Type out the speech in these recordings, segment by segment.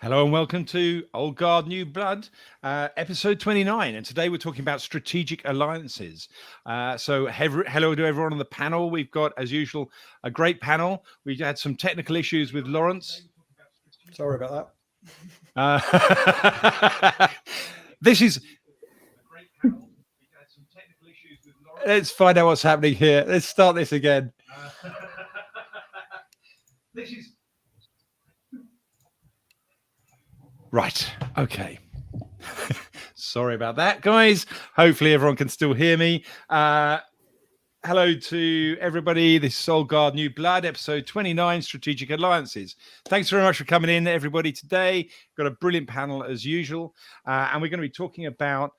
Hello and welcome to Old Guard, New Blood, episode 29. And today we're talking about strategic alliances. Hello to everyone on the panel. We've got, as usual, a great panel. We had some technical issues with Laurence. Sorry about that. This is... Let's find out what's happening here. Let's start this again. This is... Right. Okay. Sorry about that, guys. Hopefully everyone can still hear me. Hello to everybody. This is Old Guard, New Blood, episode 29, Strategic Alliances. Thanks very much for coming in, everybody, today. Got a brilliant panel as usual. And we're going to be talking about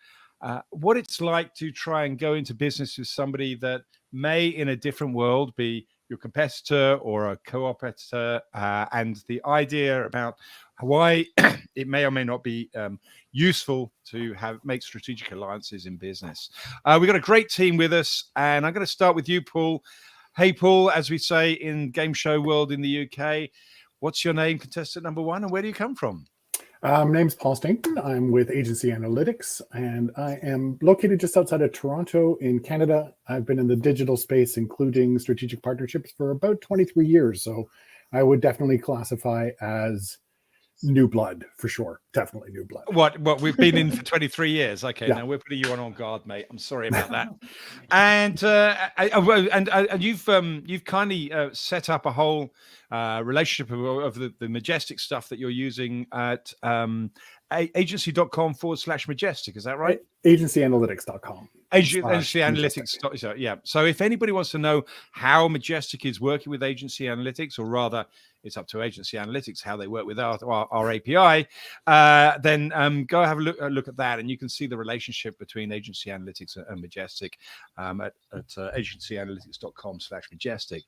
what it's like to try and go into business with somebody that may, in a different world, be your competitor or a co-opetitor, and the idea about why it may or may not be useful to make strategic alliances in business. We've got a great team with us, and I'm going to start with you, Paul. Hey, Paul, as we say in game show world in the UK, what's your name, contestant number one, and where do you come from? My name's Paul Stainton. I'm with Agency Analytics, and I am located just outside of Toronto in Canada. I've been in the digital space, including strategic partnerships, for about 23 years. So I would definitely classify as new blood, for sure. Definitely new blood. What we've been in for 23 years. Okay, yeah. Now we're putting you on guard, mate. I'm sorry about that. And you've kindly set up a whole relationship of the Majestic stuff that you're using at agency.com/Majestic. Is that right? Agencyanalytics.com. Agency Analytics. Yeah. So if anybody wants to know how Majestic is working with Agency Analytics, or rather, it's up to Agency Analytics how they work with our API, then go have a look at that, and you can see the relationship between Agency Analytics and Majestic at agencyanalytics.com/Majestic.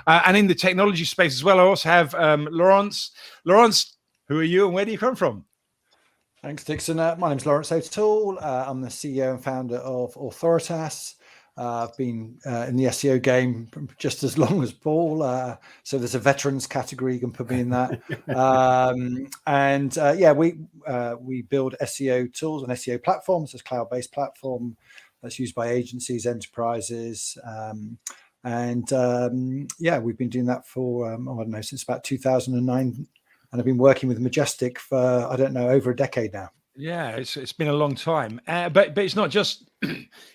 And in the technology space as well, I also have Laurence. Laurence, who are you and where do you come from? Thanks, Dixon. My name's Laurence O'Toole. I'm the CEO and founder of Authoritas. I've been in the SEO game just as long as Paul. So there's a veterans category, you can put me in that. We build SEO tools and SEO platforms. It's a cloud-based platform that's used by agencies, enterprises. We've been doing that for, since about 2009. And I've been working with Majestic for, over a decade now. Yeah, it's been a long time. But it's not just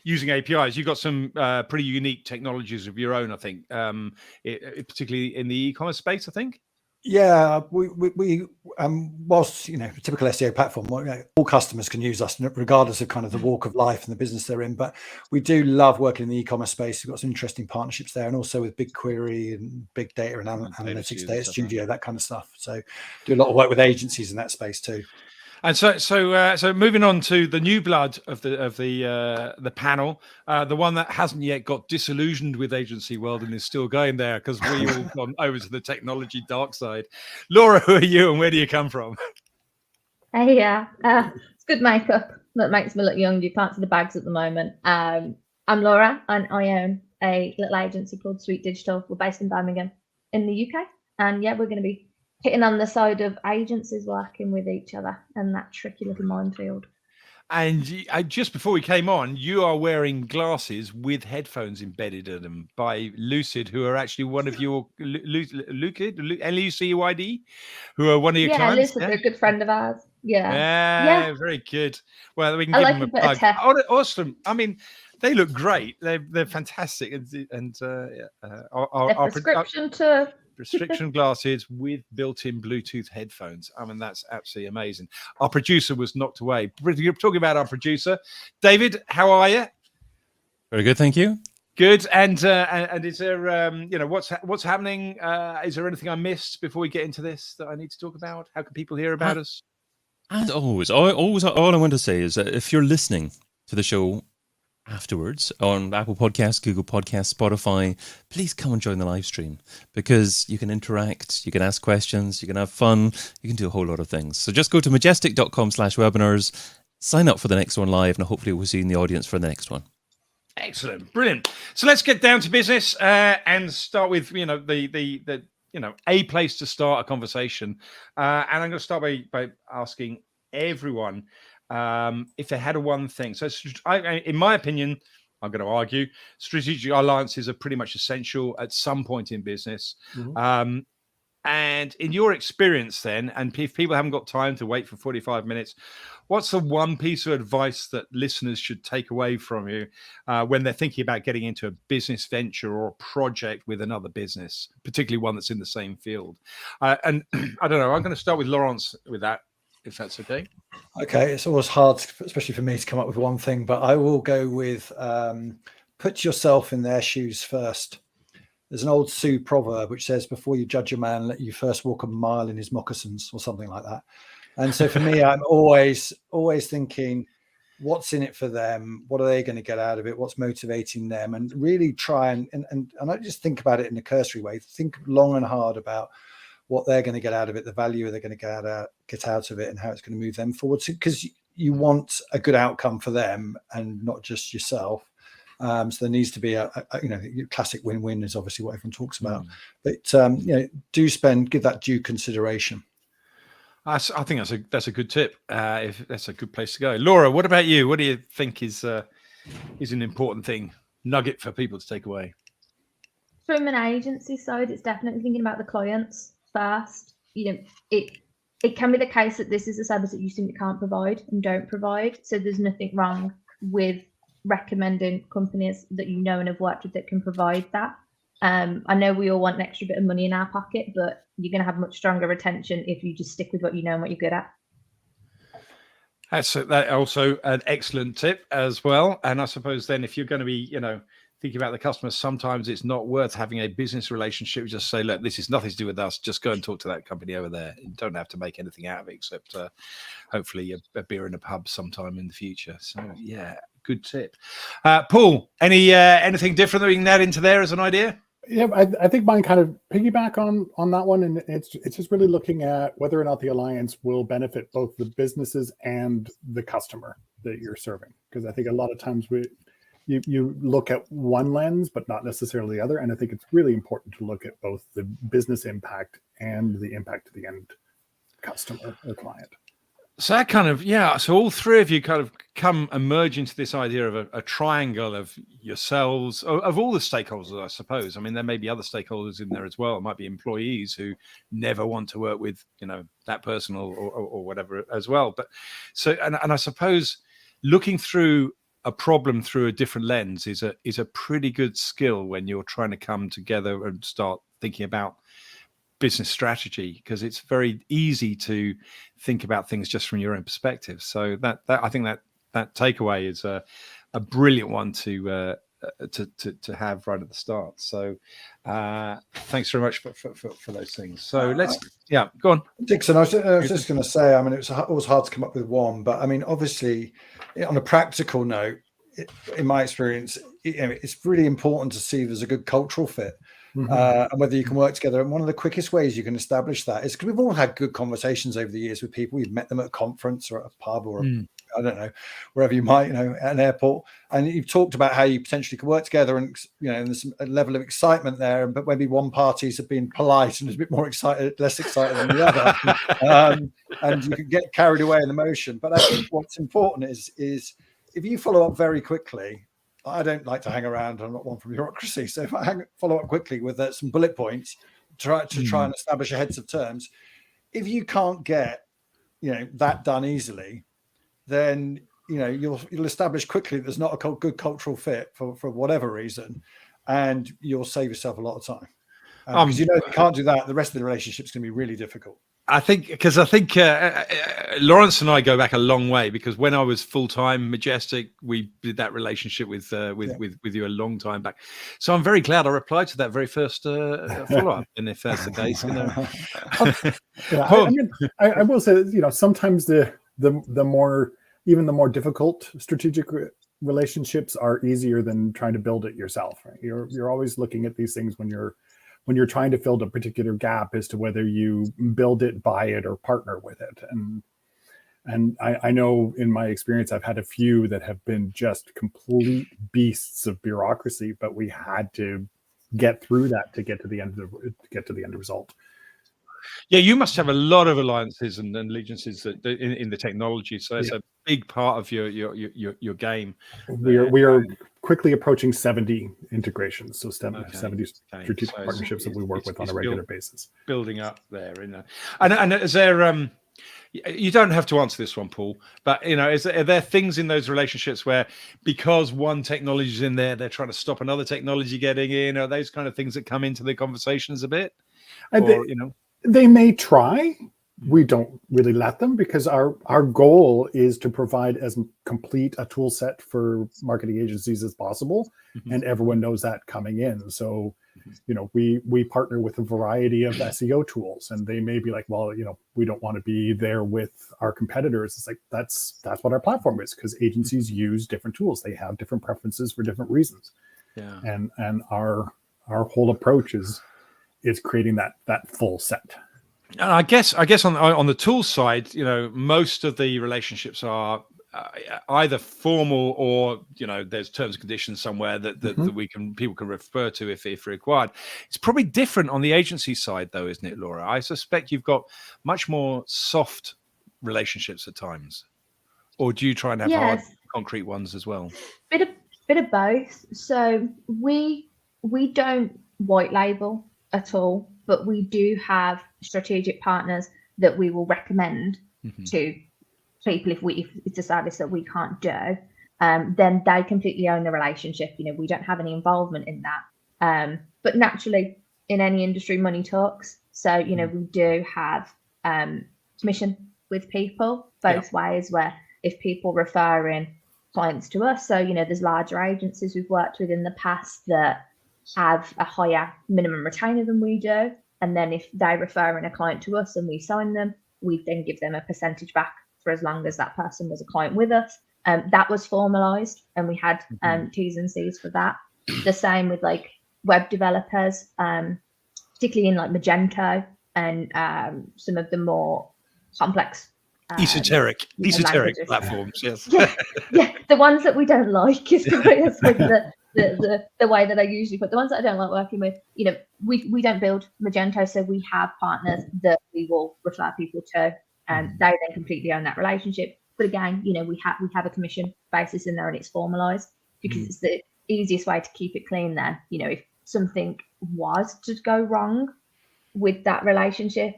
using APIs. You've got some pretty unique technologies of your own, I think, particularly in the e-commerce space, I think. Yeah, we whilst, a typical SEO platform, all customers can use us regardless of kind of the walk of life and the business they're in. But we do love working in the e-commerce space. We've got some interesting partnerships there, and also with BigQuery and big data and analytics, data studio, that kind of stuff. So do a lot of work with agencies in that space too. And so moving on to the new blood of the panel, the one that hasn't yet got disillusioned with agency world and is still going there because we all gone over to the technology dark side. Laura, who are you and where do you come from? Hey, it's good makeup that makes me look young. You can't see the bags at the moment. I'm Laura, and I own a little agency called Sweet Digital. We're based in Birmingham in the UK, and we're going to be hitting on the side of agencies working with each other and that tricky little minefield. And just before we came on, you are wearing glasses with headphones embedded in them by Lucid, who are actually one of your Lucid, Lucid, who are one of your clients. Lucid, they're a good friend of ours. Yeah, very good. Well, we can give them a plug. Awesome. I mean, they look great. They're fantastic, and our prescription to. Prescription glasses with built-in Bluetooth headphones. I mean, that's absolutely amazing. Our producer was knocked away. You're talking about our producer, David. How are you? Very good, thank you. Good. And is there what's happening? Is there anything I missed before we get into this that I need to talk about? How can people hear about us? And always, all I want to say is that if you're listening to the show afterwards on Apple Podcasts, Google Podcasts, Spotify, please come and join the live stream, because you can interact, you can ask questions, you can have fun, you can do a whole lot of things. So just go to majestic.com/webinars, sign up for the next one live, and hopefully we'll see you in the audience for the next one. Excellent, brilliant. So let's get down to business and start with the a place to start a conversation. And I'm going to start by asking everyone if they had a one thing. So in my opinion, I'm going to argue strategic alliances are pretty much essential at some point in business. Mhm. And in your experience then, and if people haven't got time to wait for 45 minutes, what's the one piece of advice that listeners should take away from you when they're thinking about getting into a business venture or a project with another business, particularly one that's in the same field? And I don't know, I'm going to start with Laurence with that, if that's okay. Okay, it's always hard, especially for me, to come up with one thing, but I will go with put yourself in their shoes first. There's an old Sioux proverb which says, before you judge a man, let you first walk a mile in his moccasins, or something like that. And so for me, I'm always thinking, what's in it for them? What are they going to get out of it? What's motivating them? And really try and I just think about it in a cursory way. Think long and hard about what they're going to get out of it, the value they're going to get out of it, and how it's going to move them forward. Because you want a good outcome for them and not just yourself. So there needs to be a classic win-win is obviously what everyone talks about. But give that due consideration. I think that's a good tip. If that's a good place to go. Laura, what about you? What do you think is an important thing, nugget for people to take away? From an agency side, it's definitely thinking about the clients first. It can be the case that this is a service that you simply can't provide and don't provide. So there's nothing wrong with recommending companies that you know and have worked with that can provide that. I know we all want an extra bit of money in our pocket, but you're going to have much stronger retention if you just stick with what you know and what you're good at. That's also an excellent tip as well. And I suppose then if you're going to be, thinking about the customer, sometimes it's not worth having a business relationship. Just say, look, this is nothing to do with us. Just go and talk to that company over there. You don't have to make anything out of it except hopefully a beer in a pub sometime in the future. So yeah, good tip. Paul, anything different that we can add into there as an idea? Yeah, I think mine kind of piggyback on that one, and it's just really looking at whether or not the alliance will benefit both the businesses and the customer that you're serving. Because I think a lot of times you look at one lens, but not necessarily the other. And I think it's really important to look at both the business impact and the impact to the end customer or client. So that kind of, so all three of you kind of emerge into this idea of a triangle of yourselves, of all the stakeholders, I suppose. I mean, there may be other stakeholders in there as well. It might be employees who never want to work with, that person or whatever as well. But so, and I suppose looking through a problem through a different lens is a pretty good skill when you're trying to come together and start thinking about business strategy, because it's very easy to think about things just from your own perspective. So that I think that takeaway is a brilliant one to have right at the start. So thanks very much for those things. So let's go on, Dixon. I was just going to say, I mean, it was hard to come up with one, but I mean, obviously, on a practical note, in my experience, it's really important to see there's a good cultural fit. And whether you can work together. And one of the quickest ways you can establish that is because we've all had good conversations over the years with people. We've met them at a conference or at a pub or I don't know, wherever you might, at an airport. And you've talked about how you potentially could work together and, and there's a level of excitement there, but maybe one party's have been polite and is a bit more excited, less excited than the other. And you can get carried away in the motion. But I think what's important is if you follow up very quickly. I don't like to hang around. I'm not one for bureaucracy. So if I follow up quickly with some bullet points, try and establish a heads of terms. If you can't get, that done easily, then, you'll establish quickly that there's not a good cultural fit for whatever reason, and you'll save yourself a lot of time. Because if you can't do that, the rest of the relationship is going to be really difficult. I think Laurence and I go back a long way, because when I was full-time Majestic, we did that relationship with you a long time back. So I'm very glad I replied to that very first follow-up. And if that's the case, I will say that, sometimes the more difficult strategic relationships are easier than trying to build it yourself. Right? You're always looking at these things when you're trying to fill a particular gap as to whether you build it, buy it, or partner with it. And I know in my experience, I've had a few that have been just complete beasts of bureaucracy, but we had to get through that to get to the end result. Yeah, you must have a lot of alliances and allegiances in the technology. So it's a big part of your game. We are quickly approaching 70 integrations, so 70 strategic partnerships that we work with on a regular basis. Building up there, and is there you don't have to answer this one, Paul, but are there things in those relationships where because one technology is in there, they're trying to stop another technology getting in? Are those kind of things that come into the conversations a bit? They may try. We don't really let them, because our goal is to provide as complete a tool set for marketing agencies as possible, and everyone knows that coming in. So, we partner with a variety of SEO tools, and they may be like, well, we don't want to be there with our competitors. It's like that's what our platform is, because agencies use different tools. They have different preferences for different reasons. Yeah. And our whole approach is creating that full set. And I guess on the tool side, most of the relationships are either formal or there's terms and conditions somewhere that people can refer to if required. It's probably different on the agency side, though, isn't it, Laura? I suspect you've got much more soft relationships at times, or do you try and have hard, concrete ones as well? Bit of both. So we don't white label at all, but we do have strategic partners that we will recommend to people if it's a service that we can't do. Then they completely own the relationship. We don't have any involvement in that. But naturally, in any industry, money talks. So we do have commission with people both ways, where if people refer in clients to us, so there's larger agencies we've worked with in the past that have a higher minimum retainer than we do, and then if they refer in a client to us and we sign them, we then give them a percentage back for as long as that person was a client with us. That was formalized, and we had T's and C's for that. The same with like web developers, particularly in like Magento and some of the more complex esoteric platforms. Yes. yeah, the ones that we don't like is like the way that I usually put the ones that I don't like working with. We don't build Magento, so we have partners that we will refer people to, and they then completely own that relationship. But again, we have a commission basis in there, and it's formalized because it's the easiest way to keep it clean. Then if something was to go wrong with that relationship,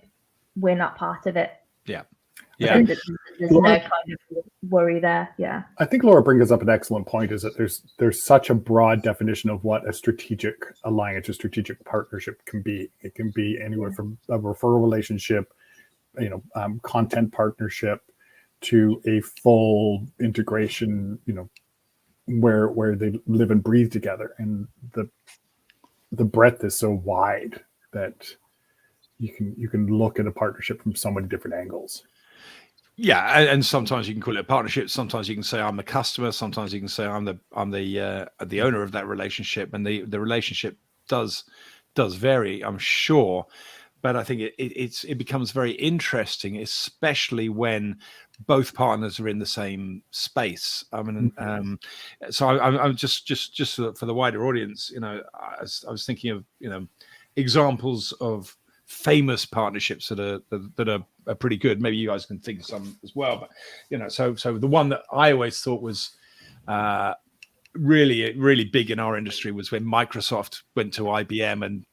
we're not part of it. Yeah. There's no kind of worry there. Yeah. I think Laura brings up an excellent point, is that there's such a broad definition of what a strategic alliance, a strategic partnership can be. It can be anywhere from a referral relationship, content partnership, to a full integration, where they live and breathe together. And the breadth is so wide that you can look at a partnership from so many different angles. Yeah, and sometimes you can call it a partnership. Sometimes you can say I'm the customer. Sometimes you can say I'm the owner of that relationship, and the relationship does vary, I'm sure. But I think it becomes very interesting, especially when both partners are in the same space. I mean, so I'm just for the wider audience, I was thinking of examples of famous partnerships that are pretty good. Maybe you guys can think of some as well, but so the one that I always thought was really big in our industry was when Microsoft went to IBM, and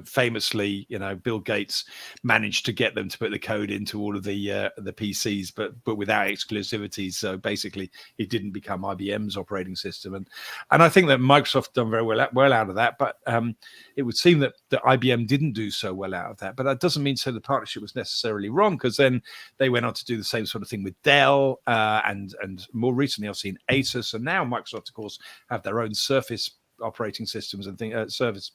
famously, Bill Gates managed to get them to put the code into all of the PCs, but without exclusivity. So basically, it didn't become IBM's operating system, and I think that Microsoft done very well out of that. But it would seem that IBM didn't do so well out of that. But that doesn't mean so the partnership was necessarily wrong, because then they went on to do the same sort of thing with Dell, and more recently I've seen Asus, and now Microsoft, of course, have their own Surface operating systems and Surface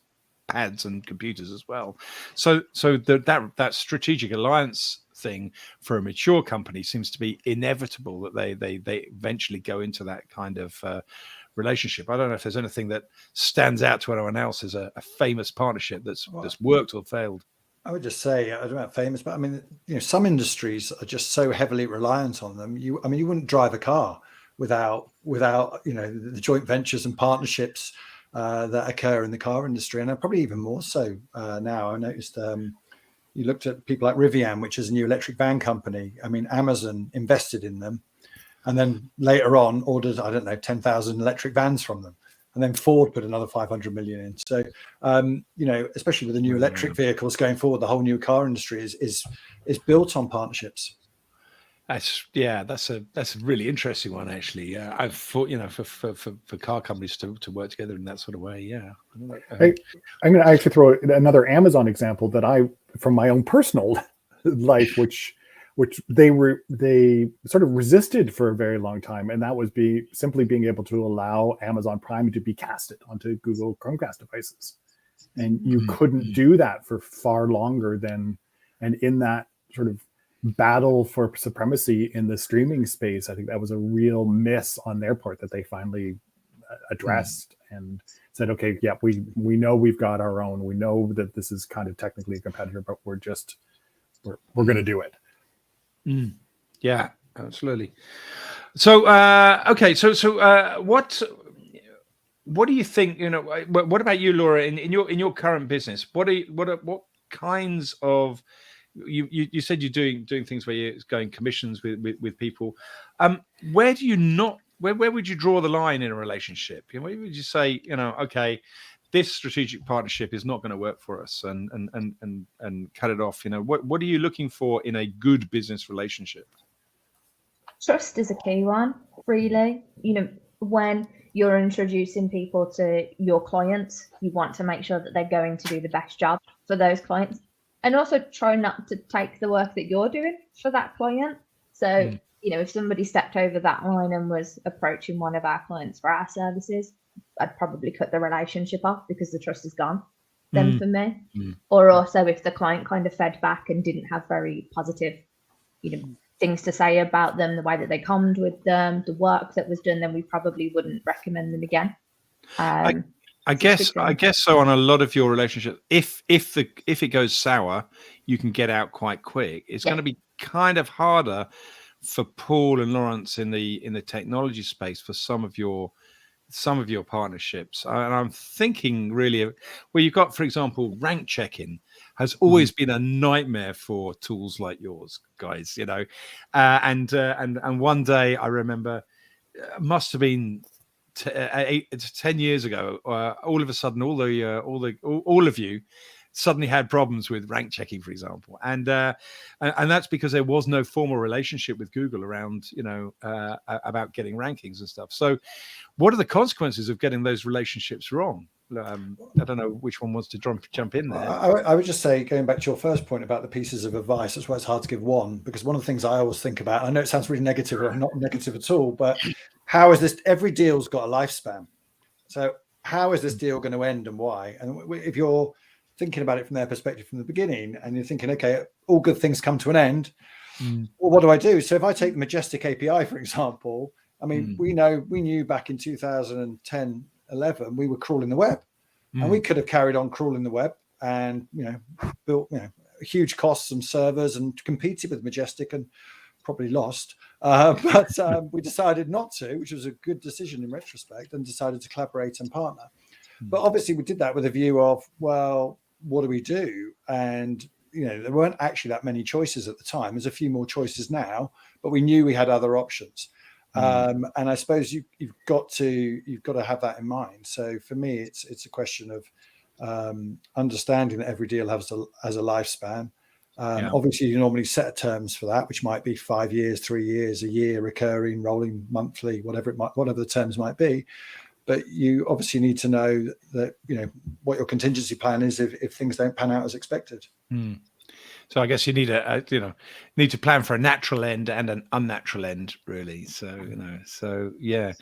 pads and computers as well. So that strategic alliance thing for a mature company seems to be inevitable, that they eventually go into that kind of relationship. I don't know if there's anything that stands out to anyone else as a famous partnership that's worked or failed. I would just say, I don't know about famous, but I mean, some industries are just so heavily reliant on them. You wouldn't drive a car without the joint ventures and partnerships that occur in the car industry, and probably even more so now. I noticed you looked at people like Rivian, which is a new electric van company. I mean, Amazon invested in them, and then later on ordered, I don't know, 10,000 electric vans from them. And then Ford put another 500 million in. So, especially with the new electric vehicles going forward, the whole new car industry is built on partnerships. That's a really interesting one, actually. I've thought, for car companies to work together in that sort of way. Yeah. I'm going to actually throw another Amazon example that from my own personal life, which they sort of resisted for a very long time, and that was simply being able to allow Amazon Prime to be casted onto Google Chromecast devices, and you couldn't do that for far longer and in that sort of battle for supremacy in the streaming space, I think that was a real miss on their part that they finally addressed and said, okay, yeah, we know we've got our own, we know that this is kind of technically a competitor, but we're going to do it. Yeah, absolutely. So, okay. So, what do you think? What about you, Laura? In your current business, what kinds of you said you're doing things where you're going commissions with people. Where do you not? Where would you draw the line in a relationship? Where would you say, okay, this strategic partnership is not going to work for us, and cut it off? What are you looking for in a good business relationship? Trust is a key one, really. When you're introducing people to your clients, you want to make sure that they're going to do the best job for those clients, and also try not to take the work that you're doing for that client. So, if somebody stepped over that line and was approaching one of our clients for our services, I'd probably cut the relationship off because the trust is gone then for me. Or also if the client kind of fed back and didn't have very positive, things to say about them, the way that they commed with them, the work that was done, then we probably wouldn't recommend them again. I guess so. On a lot of your relationships, if it goes sour, you can get out quite quick. It's going to be kind of harder for Paul and Laurence in the technology space for some of your partnerships. And I'm thinking really where you've got, for example, rank checking has always been a nightmare for tools like yours, guys. And one day I remember, must have been 10 years ago, all of a sudden all of you suddenly had problems with rank checking, for example, and that's because there was no formal relationship with Google around about getting rankings and stuff. So what are the consequences of getting those relationships wrong? I don't know which one wants to jump in there. I would just say, going back to your first point about the pieces of advice, that's why it's hard to give one, because one of the things I always think about, I know it sounds really negative, or not negative at all, but how is this? Every deal's got a lifespan. So how is this deal going to end and why? And if you're thinking about it from their perspective from the beginning, and you're thinking, okay, all good things come to an end, well, what do I do? So if I take the Majestic API, for example, I mean, we knew back in 2010, 11, we were crawling the web, and we could have carried on crawling the web and built huge costs and servers and competed with Majestic and probably lost, but we decided not to, which was a good decision in retrospect, and decided to collaborate and partner. But obviously we did that with a view of, well, what do we do? And there weren't actually that many choices at the time. There's a few more choices now, but we knew we had other options. And I suppose you've got to have that in mind. So for me, it's a question of understanding that every deal has a lifespan. Obviously, you normally set terms for that, which might be 5 years, 3 years, a year, recurring, rolling, monthly, whatever the terms might be. But you obviously need to know that what your contingency plan is if things don't pan out as expected. So I guess you need need to plan for a natural end and an unnatural end, really. So yeah.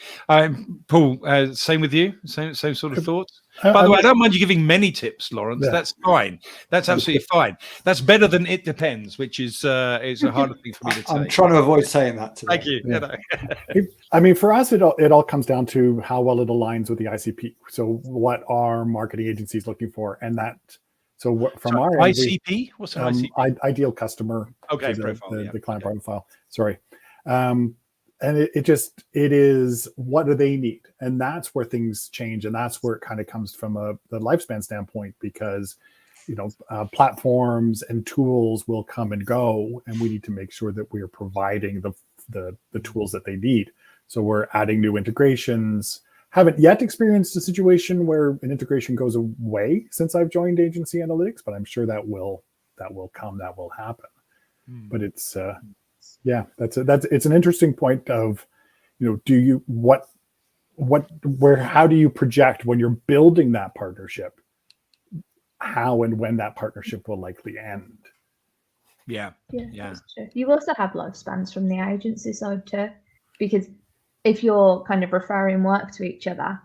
Paul, same with you. Same sort of thoughts. By the way, I don't mind you giving many tips, Laurence. Yeah. That's fine. That's absolutely fine. That's better than it depends, which is a harder thing for me to say. I'm trying to avoid saying that today. Thank you. Yeah. I mean, for us, it all comes down to how well it aligns with the ICP. So what are marketing agencies looking for, and that. So from our ICP, what's an ICP? Ideal customer. Okay, the profile. The client profile. Sorry. and it is, what do they need? And that's where things change, and that's where it kind of comes from the lifespan standpoint, because platforms and tools will come and go, and we need to make sure that we are providing the tools that they need. So we're adding new integrations. Haven't yet experienced a situation where an integration goes away since I've joined Agency Analytics, but I'm sure that will come, that will happen. But it's it's an interesting point of, how do you project when you're building that partnership, how and when that partnership will likely end? Yeah. That's true. You also have lifespans from the agency side too, because if you're kind of referring work to each other,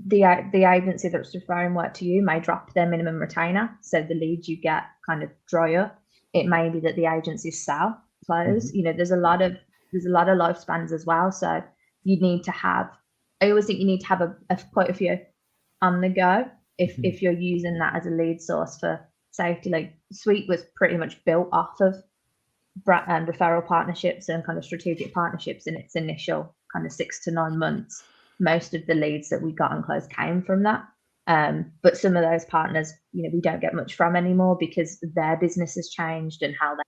the agency that's referring work to you may drop their minimum retainer, so the leads you get kind of dry up. It may be that the agencies sell, close. There's a lot of lifespans as well. So you need to have. I always think you need to have quite a few on the go if you're using that as a lead source for safety. Like Suite was pretty much built off of referral partnerships and kind of strategic partnerships in its initial kind of 6 to 9 months. Most of the leads that we got and closed came from that. But some of those partners, we don't get much from anymore because their business has changed and how they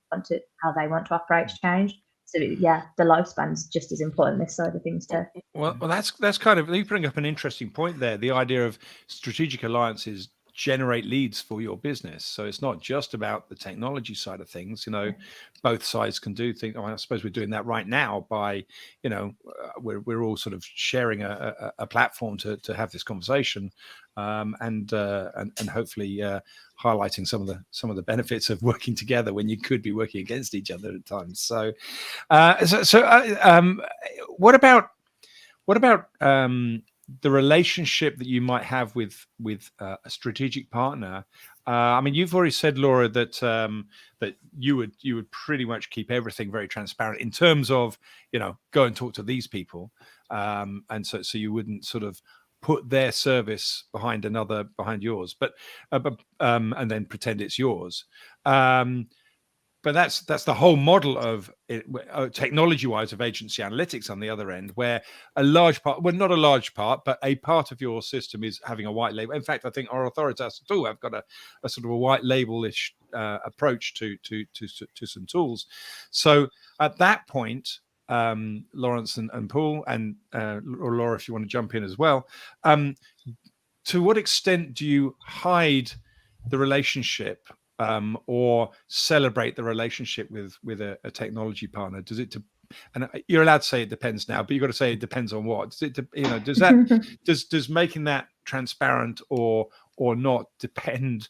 want to operate changed. So the lifespan's just as important this side of things too. Well, that's kind of, you bring up an interesting point there. The idea of strategic alliances generate leads for your business. So it's not just about the technology side of things. Both sides can do things. I suppose we're doing that right now by, we're all sort of sharing a platform to have this conversation, and hopefully highlighting some of the benefits of working together when you could be working against each other at times. So, what about the relationship that you might have with a strategic partner? I mean, you've already said, Laura, that that you would pretty much keep everything very transparent in terms of, go and talk to these people, and so you wouldn't sort of put their service behind yours, but and then pretend it's yours. But that's the whole model of it, technology-wise, of agency analytics on the other end, where a large part, well, not a large part, but a part of your system is having a white label. In fact, I think our Authoritas and Laura have got a sort of a white label-ish approach to some tools. So at that point, Laurence and Paul, and or Laura, if you want to jump in as well, to what extent do you hide the relationship, or celebrate the relationship with a technology partner? Does it, and you're allowed to say it depends now, but you've got to say it depends on what. Does it, does that does making that transparent or not depend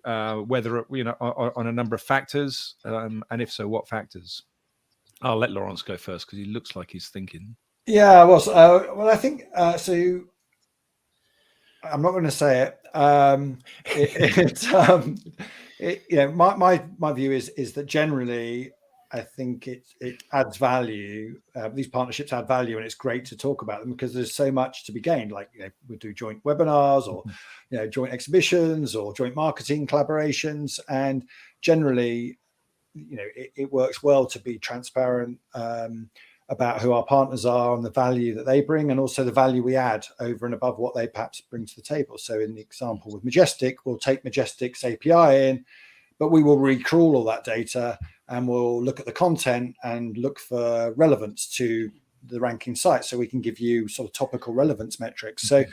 whether on a number of factors, and if so, what factors? I'll let Laurence go first because he looks like he's thinking. Yeah, well, I think so. I'm not going to say it. My view is that generally, I think it adds value. These partnerships add value, and it's great to talk about them because there's so much to be gained. Like we do joint webinars, or joint exhibitions, or joint marketing collaborations, and generally, it works well to be transparent about who our partners are and the value that they bring, and also the value we add over and above what they perhaps bring to the table. So in the example with Majestic, we'll take Majestic's API in, but we will recrawl all that data, and we'll look at the content and look for relevance to the ranking site, so we can give you sort of topical relevance metrics. So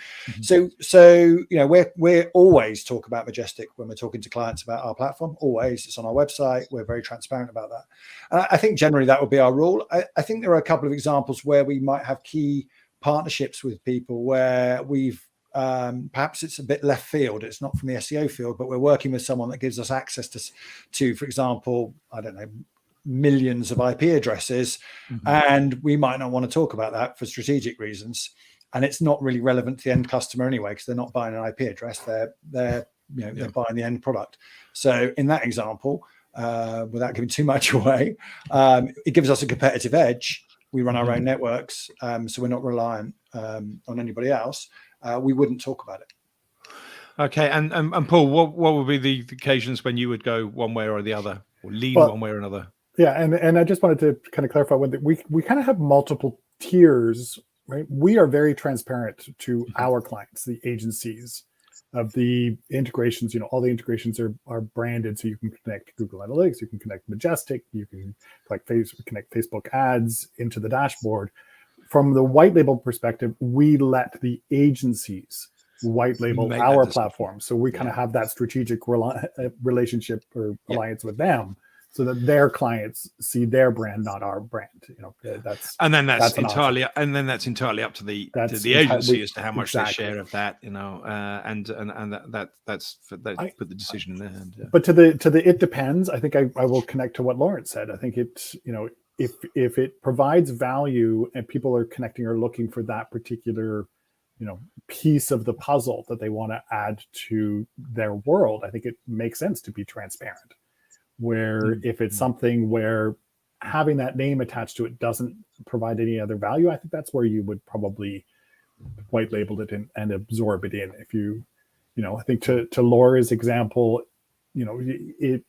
we're always talk about Majestic when we're talking to clients about our platform. Always, it's on our website. We're very transparent about that, and I think generally that would be our rule. I think there are a couple of examples where we might have key partnerships with people where we've perhaps it's a bit left field. It's not from the SEO field, but we're working with someone that gives us access to, for example, I don't know, millions of IP addresses, and we might not want to talk about that for strategic reasons, and it's not really relevant to the end customer anyway, because they're not buying an IP address, they're buying the end product. So in that example, without giving too much away, it gives us a competitive edge. We run our own networks, so we're not reliant on anybody else. We wouldn't talk about it. Okay, and Paul, what would be the occasions when you would go one way or the other, or lean one way or another? Yeah, and I just wanted to kind of clarify we kind of have multiple tiers, right? We are very transparent to our clients, the agencies, of the integrations. All the integrations are branded, so you can connect Google Analytics, you can connect Majestic, you can connect Facebook ads into the dashboard. From the white label perspective, we let the agencies white label our platform, so we kind of have that strategic relationship or alliance with them, so that their clients see their brand, not our brand. That's entirely up to the agency as to how much they share of that. And that's put the decision in their hand. Yeah. But to the it depends. I think I will connect to what Laurence said. I think it's if it provides value and people are connecting or looking for that particular piece of the puzzle that they want to add to their world, I think it makes sense to be transparent. Where if it's something where having that name attached to it doesn't provide any other value, I think that's where you would probably white label it and absorb it in. If I think to Laura's example,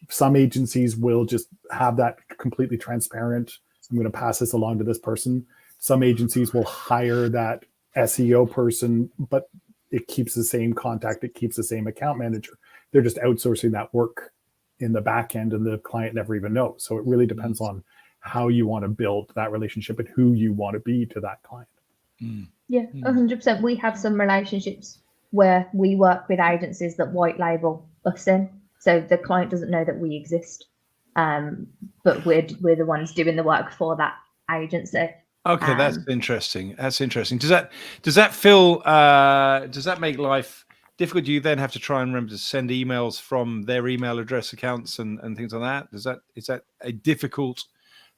some agencies will just have that completely transparent. I'm going to pass this along to this person. Some agencies will hire that SEO person, but it keeps the same contact, it keeps the same account manager. They're just outsourcing that work in the back end, and the client never even knows. So it really depends on how you want to build that relationship and who you want to be to that client. Yeah, 100%. We have some relationships where we work with agencies that white label us in, so the client doesn't know that we exist, but we're the ones doing the work for that agency. Okay, that's interesting. Does that feel? Does that make life difficult? Do you then have to try and remember to send emails from their email address accounts and things like that? Is that a difficult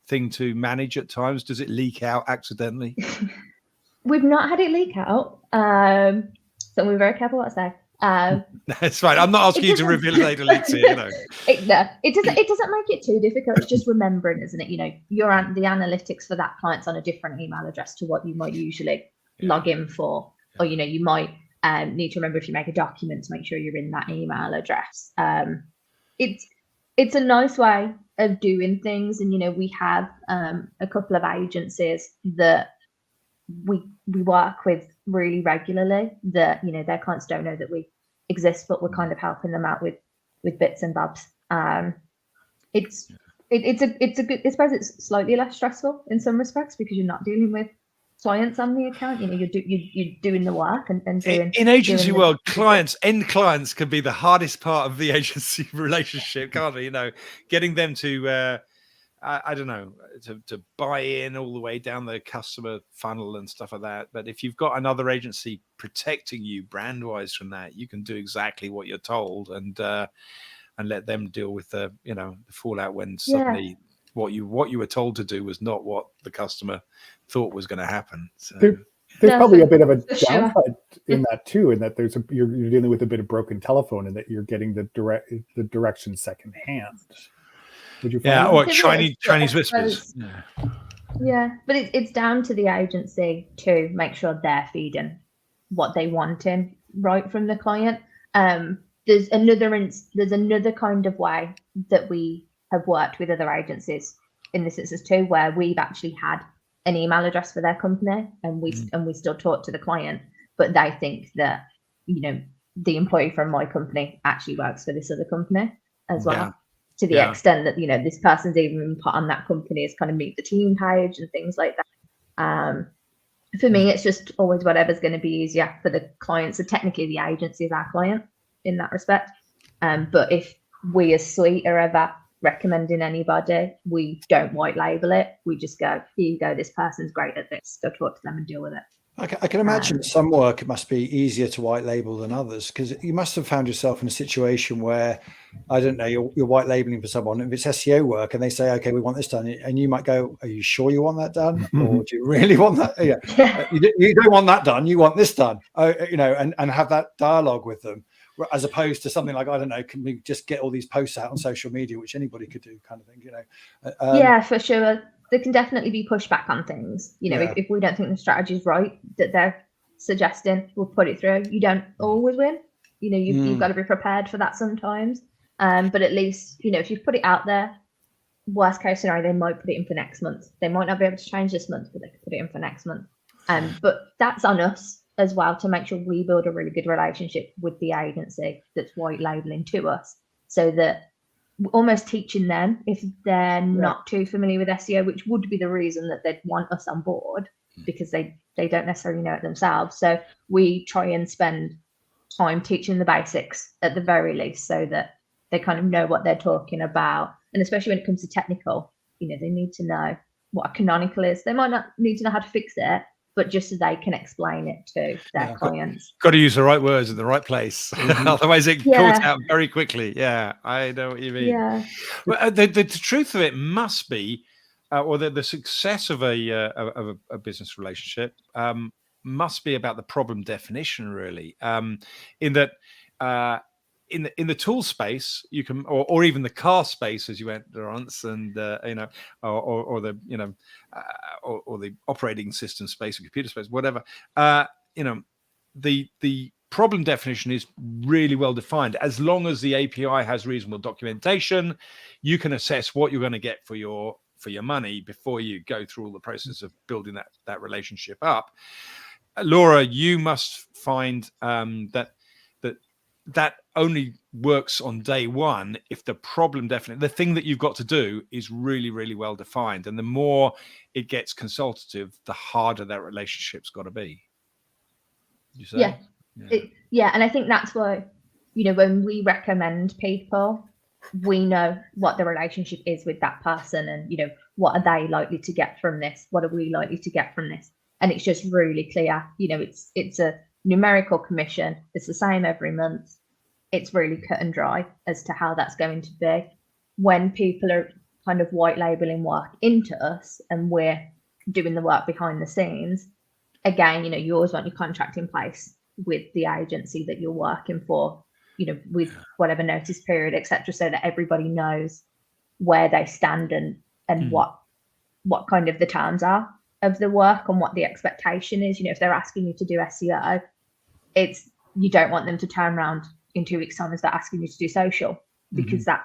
thing to manage at times? Does it leak out accidentally? We've not had it leak out, so we're very careful what I say. That's fine. I'm not asking you to reveal data leaks here. It doesn't make it too difficult. It's just remembering, isn't it? The analytics for that client's on a different email address to what you might usually log in for, or you might need to remember, if you make a document, to make sure you're in that email address. It's a nice way of doing things, and we have a couple of agencies that we work with really regularly, that their clients don't know that we exist, but we're kind of helping them out with bits and bobs. It's a good, I suppose it's slightly less stressful in some respects, because you're not dealing with clients on the account. You're doing the work and doing in agency world. End clients can be the hardest part of the agency relationship, can't they? Getting them to I don't know, to buy in all the way down the customer funnel and stuff like that. But if you've got another agency protecting you brand wise from that, you can do exactly what you're told and let them deal with the fallout when suddenly what you were told to do was not what the customer thought was going to happen. So there's probably a bit of a downside in that too, in that you're dealing with a bit of broken telephone, and that you're getting the direction secondhand. Would you find or Chinese whispers. Yeah, but it's down to the agency to make sure they're feeding what they want in right from the client. There's another kind of way that we have worked with other agencies in this instance too, where we've actually had an email address for their company, and we still talk to the client, but they think that the employee from my company actually works for this other company as well. Yeah. To the extent that this person's even put on that company as kind of meet the team page and things like that. For me, it's just always whatever's going to be easier for the client. So technically, the agency is our client in that respect. But if we as Sweet are ever recommending anybody, we don't white label it. We just go, here you go, this person's great at this. Go talk to them and deal with it. I can imagine some work, it must be easier to white label than others, because you must have found yourself in a situation where, I don't know, you're white labeling for someone. If it's SEO work and they say, okay, we want this done, and you might go, are you sure you want that done? Or do you really want that? Yeah. You don't want that done, you want this done, and have that dialogue with them, as opposed to something like, I don't know, can we just get all these posts out on social media, which anybody could do, kind of thing, Yeah, for sure. There can definitely be pushback on things. If we don't think the strategy is right that they're suggesting, we'll put it through. You don't always win. You've got to be prepared for that sometimes. But at least, if you've put it out there, worst case scenario, they might put it in for next month. They might not be able to change this month, but they could put it in for next month. But that's on us as well to make sure we build a really good relationship with the agency that's white labeling to us, so that we're almost teaching them if they're not too familiar with SEO, which would be the reason that they'd want us on board, because they don't necessarily know it themselves. So we try and spend time teaching the basics at the very least, so that they kind of know what they're talking about. And especially when it comes to technical, they need to know what a canonical is. They might not need to know how to fix it, but just so they can explain it to their clients. Got to use the right words in the right place. Otherwise it caught out very quickly. Yeah, I know what you mean. Yeah. But the truth of it must be, or the success of a business relationship must be about the problem definition, really. In that, in the tool space, you can, or even the car space, as you went, Laurence, and or the or the operating system space, or computer space, whatever. The problem definition is really well defined. As long as the API has reasonable documentation, you can assess what you're going to get for your money before you go through all the process of building that relationship up. Laura, you must find that only works on day one if the problem the thing that you've got to do is really, really well defined. And the more it gets consultative, the harder that relationship's got to be. You say? Yeah. And I think that's why, when we recommend people, we know what the relationship is with that person, and what are they likely to get from this? What are we likely to get from this? And it's just really clear. It's a numerical commission. It's the same every month. It's really cut and dry as to how that's going to be. When people are kind of white labeling work into us and we're doing the work behind the scenes, again, you always want your contract in place with the agency that you're working for, with whatever notice period, etc., so that everybody knows where they stand and what kind of the terms are of the work and what the expectation is. If they're asking you to do SEO, you don't want them to turn around in 2 weeks' time and start asking you to do social, because that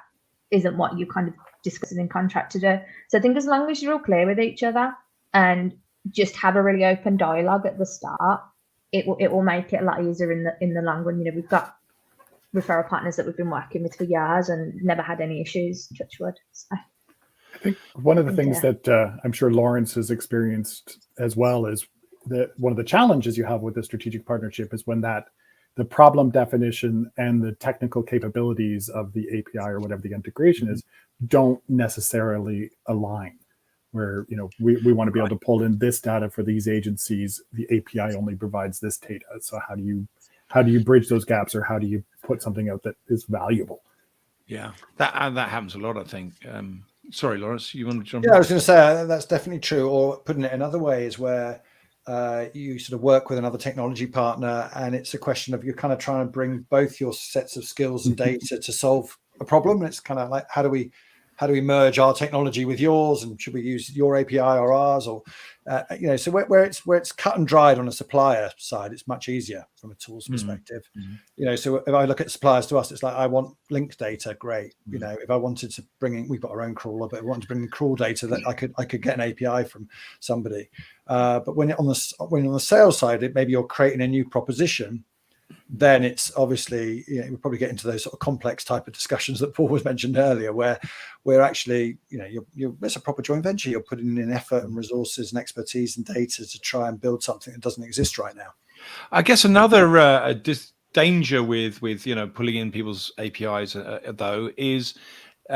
isn't what you kind of discussed in contract to do. So I think as long as you're all clear with each other and just have a really open dialogue at the start, it will make it a lot easier in the long run. We've got referral partners that we've been working with for years and never had any issues, touch wood. So I think one of the things that I'm sure Laurence has experienced as well is that one of the challenges you have with the strategic partnership is when the problem definition and the technical capabilities of the API or whatever the integration is don't necessarily align. Where we want to be able to pull in this data for these agencies, the API only provides this data. So how do you bridge those gaps, or how do you put something out that is valuable? Yeah, that happens a lot, I think. Sorry, Laurence, you want to jump in? Yeah, I was going to say that's definitely true. Or putting it another way is where you sort of work with another technology partner, and it's a question of you're kind of trying to bring both your sets of skills and data to solve a problem. And it's kind of like, how do we merge our technology with yours, and should we use your API or ours, or so where it's cut and dried on a supplier side, it's much easier from a tools perspective. So if I look at suppliers to us, it's like, I want link data, great. If I wanted to bring in, we've got our own crawler, but if I want to bring in crawl data, that I could get an API from somebody. But when on the sales side, maybe you're creating a new proposition, then it's obviously, we'll probably get into those sort of complex type of discussions that Paul was mentioned earlier, where we're actually, it's a proper joint venture. You're putting in effort and resources and expertise and data to try and build something that doesn't exist right now. I guess another danger with pulling in people's APIs though is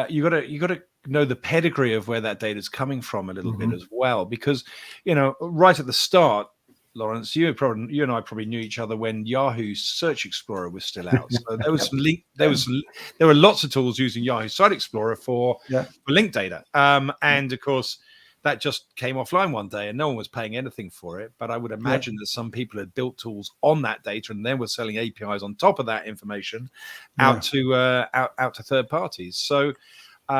you got to know the pedigree of where that data is coming from a little bit as well, because right at the start, Laurence, you and I probably knew each other when Yahoo's Search Explorer was still out. So there was there were lots of tools using Yahoo Site Explorer for link data, and of course that just came offline one day, and no one was paying anything for it. But I would imagine that some people had built tools on that data, and then were selling APIs on top of that information out to third parties. So. So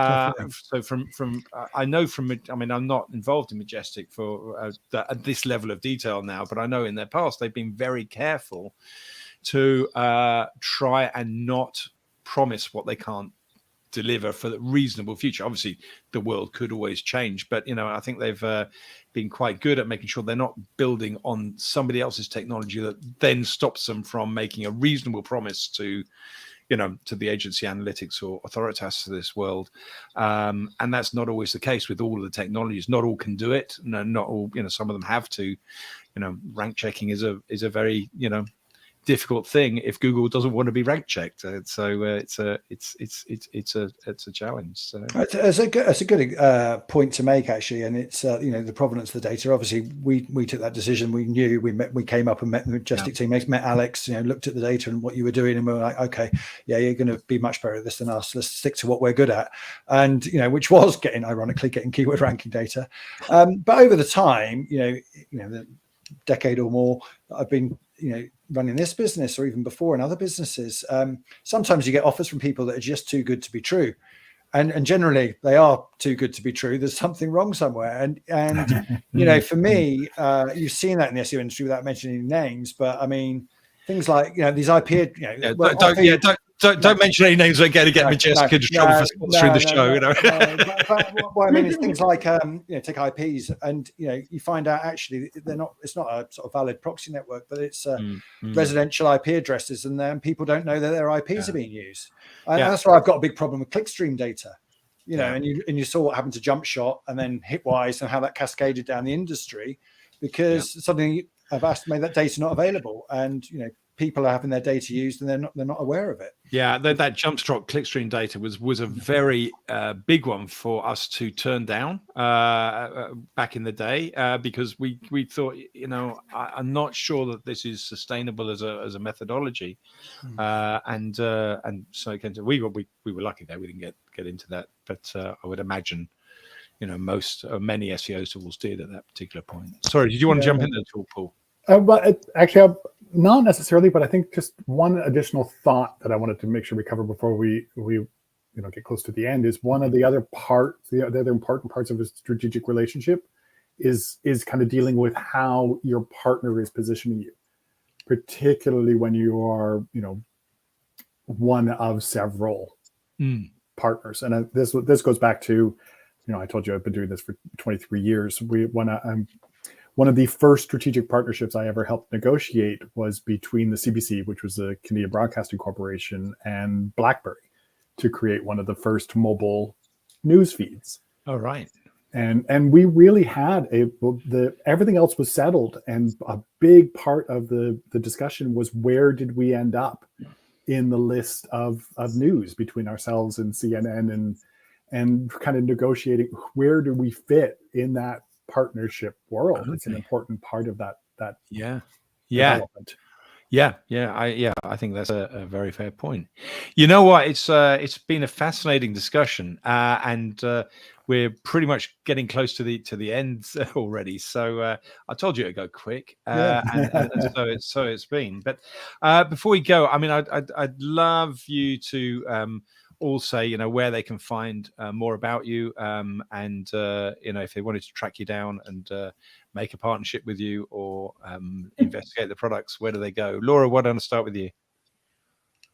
I know I'm not involved in Majestic for at this level of detail now, but I know in their past they've been very careful to try and not promise what they can't deliver for the reasonable future. Obviously, the world could always change, but I think they've been quite good at making sure they're not building on somebody else's technology that then stops them from making a reasonable promise to the agency analytics or Authoritas of this world. And that's not always the case with all of the technologies. Not all can do it. No, not all, some of them have to. Rank checking is a very, difficult thing if Google doesn't want to be rank checked. So it's a challenge. So that's a good point to make, actually. And it's the provenance of the data. Obviously, we took that decision. We knew we came up and met the Majestic team, met Alex. Looked at the data and what you were doing, and we were like, okay, yeah, you're going to be much better at this than us. Let's stick to what we're good at. And which was ironically getting keyword ranking data. But over the time, the decade or more that I've been running this business, or even before in other businesses, sometimes you get offers from people that are just too good to be true, and generally they are too good to be true. There's something wrong somewhere, and for me, you've seen that in the SEO industry without mentioning names, but I mean things like these IP don't mention any names. We're going to get Majestic into trouble for sponsoring the show. But what I mean is things like take IPs, and you find out actually they're not. It's not a sort of valid proxy network, but it's residential IP addresses, and then people don't know that their IPs are being used. And that's why I've got a big problem with clickstream data. And you saw what happened to Jump Shot and then Hitwise and how that cascaded down the industry because something I've asked made that data not available, and people are having their data used and they're not aware of it. Yeah, that Jumpstart clickstream data was a very big one for us to turn down back in the day because we thought I'm not sure that this is sustainable as a methodology, and so again we were lucky that we didn't get into that, but I would imagine many SEO tools did at that particular point. Sorry, did you want to jump in there at all, Paul? But actually, not necessarily, but I think just one additional thought that I wanted to make sure we cover before we get close to the end is one of the other important parts of a strategic relationship is kind of dealing with how your partner is positioning you, particularly when you are one of several partners. And this goes back to I told you I've been doing this for 23 years. One of the first strategic partnerships I ever helped negotiate was between the CBC, which was the Canadian Broadcasting Corporation, and BlackBerry to create one of the first mobile news feeds. Oh, right. And we really had everything else was settled. And a big part of the discussion was where did we end up in the list of news between ourselves and CNN and kind of negotiating where do we fit in that partnership world. Okay. It's an important part of that development. I think that's a very fair point. You know what? It's been a fascinating discussion, and we're pretty much getting close to the end already. So I told you it'd go quick, and so it's been. But before we go, I mean, I'd love you to all say where they can find more about you, and if they wanted to track you down and make a partnership with you or investigate the products, where do they go? Laura, why don't I start with you?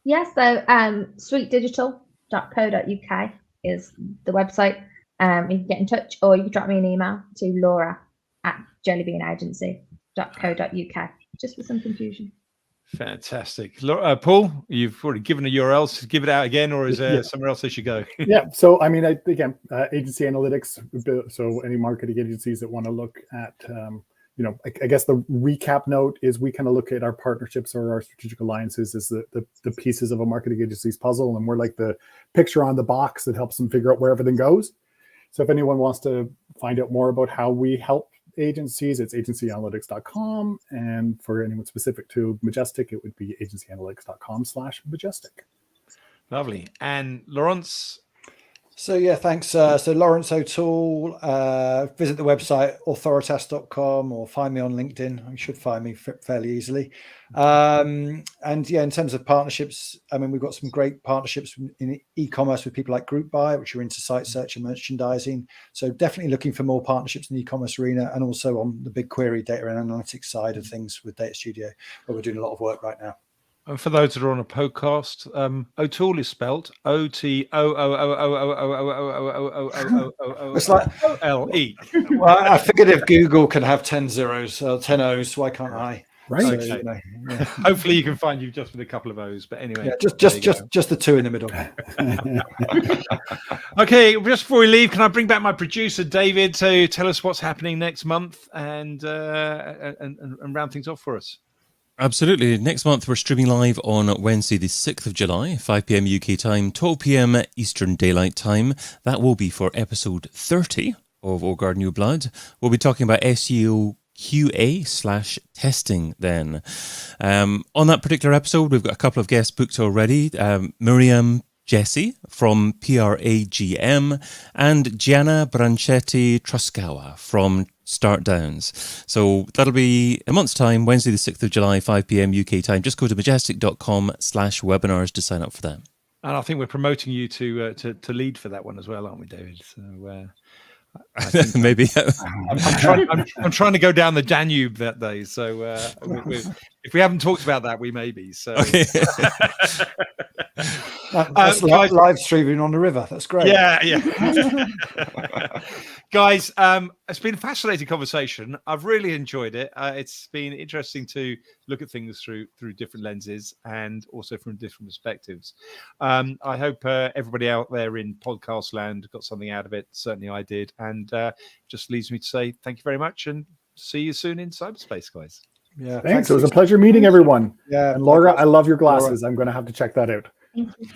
So sweetdigital.co.uk is the website. You can get in touch, or you can drop me an email to laura@jellybeanagency.co.uk, just for some confusion. Fantastic. Paul, you've already given a URL, so give it out again, or is there somewhere else they should go? So I mean, again, agency analytics, so any marketing agencies that want to look at I guess the recap note is we kind of look at our partnerships or our strategic alliances as the pieces of a marketing agency's puzzle, and we're like the picture on the box that helps them figure out where everything goes. So if anyone wants to find out more about how we help agencies, it's agencyanalytics.com, and for anyone specific to Majestic, it would be agencyanalytics.com/Majestic. Lovely. And Laurence? So thanks. So Laurence O'Toole, visit the website authoritas.com or find me on LinkedIn. You should find me fairly easily. And in terms of partnerships, I mean, we've got some great partnerships in e-commerce with people like Group Buy, which are into site search and merchandising. So definitely looking for more partnerships in the e-commerce arena, and also on the BigQuery data and analytics side of things with Data Studio, where we're doing a lot of work right now. And for those that are on a podcast, O'Toole is spelt O-T-O-O-O-O-O-O-O-O-O-O-O-O-O-O-O-O-O-O-O-L-E. Well, I figured if Google can have 10 zeros, 10 O's, why can't I? Right. So, Okay. you know, yeah. Hopefully you can find you just with a couple of O's. But anyway, Yeah, just the two in the middle. Okay, just before we leave, can I bring back my producer David to tell us what's happening next month and round things off for us? Absolutely. Next month, we're streaming live on Wednesday, the 6th of July, 5 p.m. UK time, 12 p.m. Eastern Daylight Time. That will be for episode 30 of Old Guard New Blood. We'll be talking about SEO QA/testing then. On that particular episode, we've got a couple of guests booked already. Miriam Jesse from PRAGM and Gianna Branchetti Truskawa from Start Downs. So that'll be a month's time, Wednesday the 6th of July, 5 p.m. UK time. Just go to majestic.com/webinars to sign up for that. And I think we're promoting you to lead for that one as well, aren't we, David? So Maybe. I'm trying to go down the Danube that day. So if we haven't talked about that, we may be. So Okay. That's live streaming on the river. That's great. Yeah. Guys, it's been a fascinating conversation. I've really enjoyed it. It's been interesting to look at things through different lenses and also from different perspectives. I hope everybody out there in podcast land got something out of it. Certainly I did. And just leaves me to say thank you very much and see you soon in cyberspace, guys. Yeah. Thanks. It was a pleasure meeting everyone. Yeah. And Laura, I love your glasses. I'm going to have to check that out. Thank you.